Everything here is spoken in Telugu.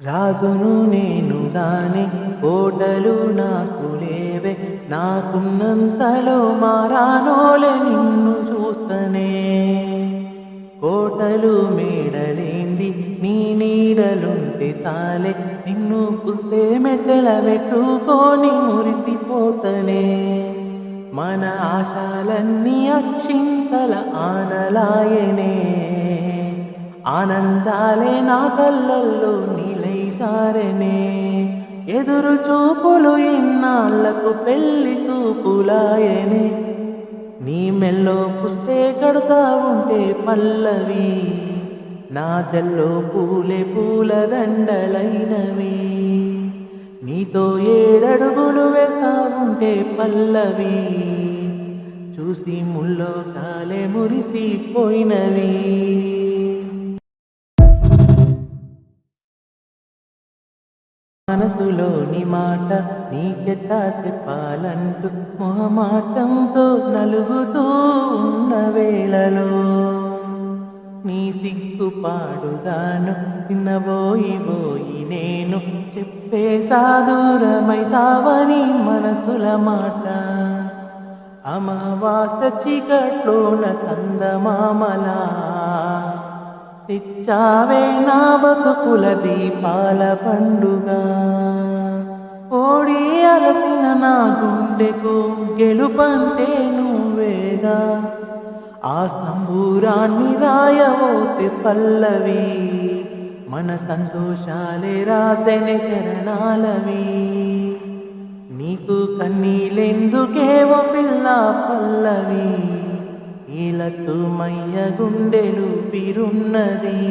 రాజును నేను గాని కోటలు నాకు లేవే, నాకున్నంతలో మారానోలే నిన్ను చూస్తనే. కోటలు మేడలేంది నీ నీడలుంటే తాలే, నిన్ను కుస్తే మెట్టెల పెట్టుకొని మురిసిపోతనే. మన ఆశలన్నీ అక్షింతల ఆనలాయనే, ఆనందాలే నా కళ్ళల్లో నీలై జారెనే. ఎదురు చూపులు ఇన్నాళ్లకు పెళ్లి చూపులాయనే, నీ మెల్లో పుస్తే కడుతా ఉంటే పల్లవి, నా జల్లో పూలే పూల దండలైనవి. నీతో ఏడడుగులు వేస్తా ఉంటే పల్లవి, చూసి ముల్లో కాలే మురిసిపోయినవి. మనసులోని మాట నీకెట్టా చెప్పాలంటూ మొహమాటంతో నలుగుతూ ఉన్న వేళలో, నీ సిగ్గుపాడుగాను చిన్నబోయి నేను చెప్పేసా దూరమైతావని మనసుల మాట. అమావాస్య చీకట్లోన చందమామలా తెచ్చావే నా బతుకుల దీపాల పండుగ. ఓడి అలసిన నా గుండెకు గెలుపంటే నువ్వేగా, ఆ సంబూరాన్ని రాయవోతే పల్లవి, మన సంతోషాలే రాసెనే చరణాలవి. నీకు కన్నీలెందుకేవో పిల్ల పల్లవి, ఈలత్తు మయ్య గుండెలు పిరున్నది.